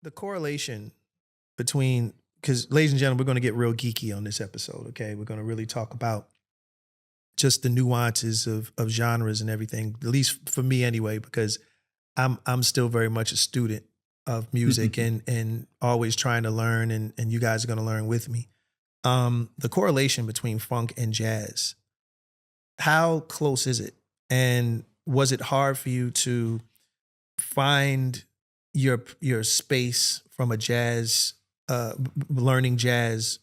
the correlation between, because ladies and gentlemen, we're going to get real geeky on this episode, okay? We're going to really talk about just the nuances of genres and everything, at least for me anyway, because I'm still very much a student of music and always trying to learn, and you guys are going to learn with me. The correlation between funk and jazz, how close is it? And was it hard for you to find your space from a jazz, learning jazz,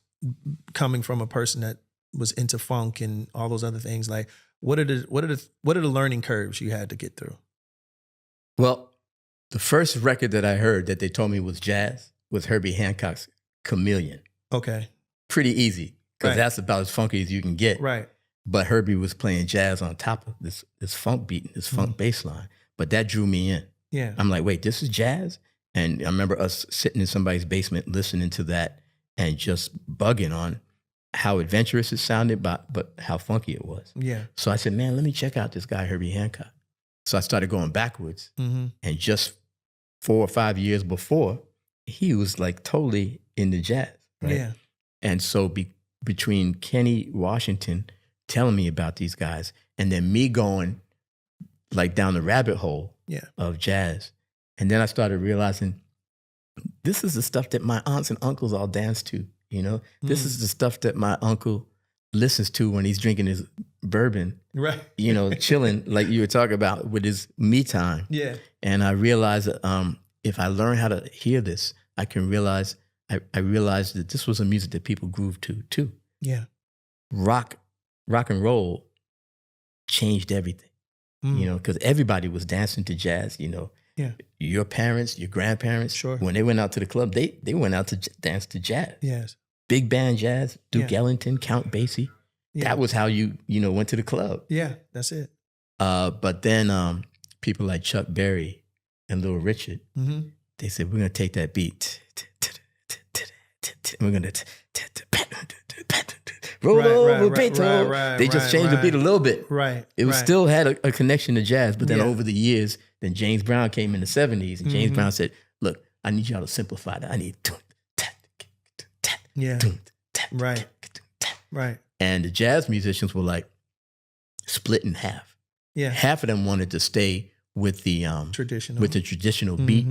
coming from a person that was into funk and all those other things? Like, what are the learning curves you had to get through? Well, the first record that I heard that they told me was jazz was Herbie Hancock's Chameleon. Okay. Pretty easy, because that's about as funky as you can get. Right. But Herbie was playing jazz on top of this funk beat and this funk bass line. But that drew me in. Yeah. I'm like, wait, this is jazz? And I remember us sitting in somebody's basement listening to that and just bugging on how adventurous it sounded, but how funky it was. Yeah. So I said, man, let me check out this guy, Herbie Hancock. So I started going backwards. And just 4 or 5 years before, he was like totally into jazz. Right? Yeah. And so between Kenny Washington telling me about these guys and then me going like down the rabbit hole of jazz. And then I started realizing this is the stuff that my aunts and uncles all dance to, you know? This is the stuff that my uncle listens to when he's drinking his bourbon, right? You know, chilling like you were talking about with his me time. Yeah. And I realized that if I learn how to hear this, I can realize, I realized that this was a music that people groove to too. Yeah. Rock and roll changed everything, you know, because everybody was dancing to jazz, you know. Yeah. Your parents, your grandparents, sure, when they went out to the club, they went out to dance to jazz. Yes. Big band jazz, Duke Ellington, Count Basie. Yeah. That was how you went to the club. Yeah, that's it. But then people like Chuck Berry and Little Richard, they said, we're going to take that beat. We're going to roll over Beethoven. They just changed the beat a little bit. Right. It was still had a connection to jazz, but then over the years, then James Brown came in the 70s, and James Brown said, look, I need y'all to simplify that. I need right. And the jazz musicians were like split in half. Yeah. Half of them wanted to stay with the traditional beat.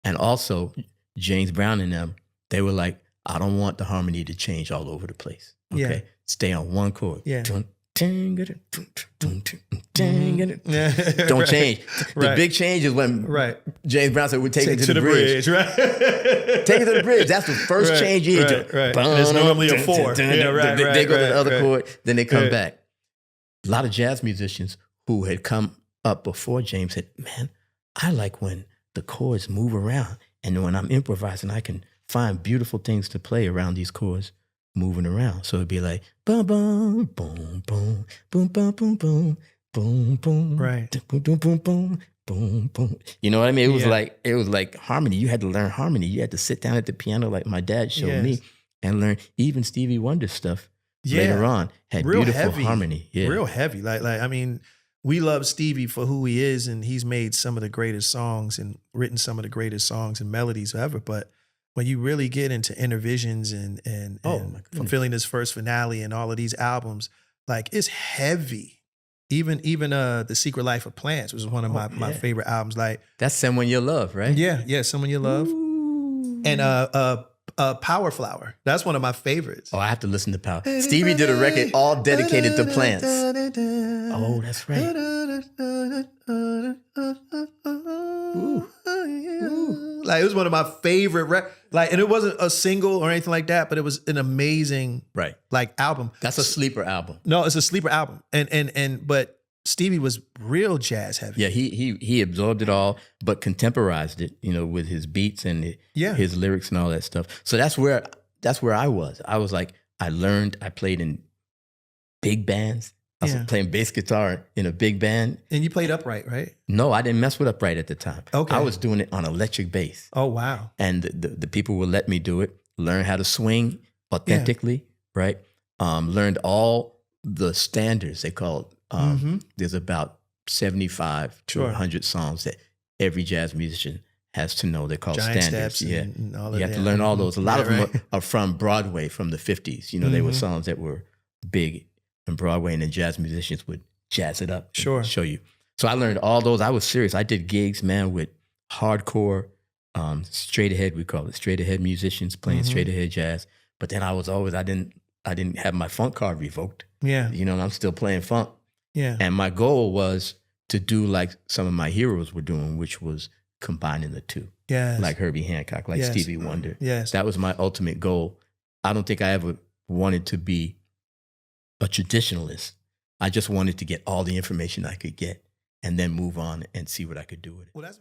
And also James Brown and them, they were like, I don't want the harmony to change all over the place. Okay. Yeah. Stay on one chord. Yeah. Don't change. The big change is when James Brown said, we're taking it to the bridge. Right. Take it to the bridge. That's the first change you do. It's normally a 4. They go to the other chord, then they come back. A lot of jazz musicians who had come up before James said, man, I like when the chords move around. And when I'm improvising, I can find beautiful things to play around these chords moving around. So it'd be like, boom, boom, boom, boom, boom, boom, boom, boom, boom, boom, right, boom, boom, boom, boom, boom, boom. You know what I mean? It was like harmony. You had to learn harmony. You had to sit down at the piano like my dad showed me and learn. Even Stevie Wonder stuff later on had real beautiful harmony. Yeah. Real heavy. Like I mean, we love Stevie for who he is, and he's made some of the greatest songs and written some of the greatest songs and melodies ever. But when you really get into Intervisions and Fulfilling This First Finale and all of these albums, like it's heavy. Even The Secret Life of Plants, which is one of my favorite albums. Like that's Someone You Love, right? Yeah, Someone You Love. Ooh. And Power Flower. That's one of my favorites. Oh, I have to listen to Power. Stevie did a record all dedicated to plants. Oh, that's right. Ooh. Ooh. Like it was one of my favorite and it wasn't a single or anything like that, but it was an amazing album. That's a sleeper album. No, it's a sleeper album. But Stevie was real jazz heavy. Yeah, he absorbed it all, but contemporized it, with his beats and his lyrics and all that stuff. So that's where I was. I was like, I played in big bands. I was playing bass guitar in a big band. And you played upright, right? No, I didn't mess with upright at the time. Okay. I was doing it on electric bass. Oh, wow. And the people would let me do it, learn how to swing authentically, right? Learned all the standards they call it. There's about 75 to 100 songs that every jazz musician has to know. They're called Giant standards. steps and all of you have that. to learn all those. A lot of them right. are from Broadway, from the 50s. You know, they were songs that were big in Broadway, and then jazz musicians would jazz it up. Sure. Show you. So I learned all those. I was serious. I did gigs, man, with hardcore, straight ahead, we call it, straight ahead musicians playing straight ahead jazz. But then I was always, I didn't have my funk card revoked. Yeah. You know, and I'm still playing funk. Yeah. And my goal was to do like some of my heroes were doing, which was combining the two. Yes. Like Herbie Hancock, like Stevie Wonder. Yes. That was my ultimate goal. I don't think I ever wanted to be a traditionalist. I just wanted to get all the information I could get and then move on and see what I could do with it. Well, that's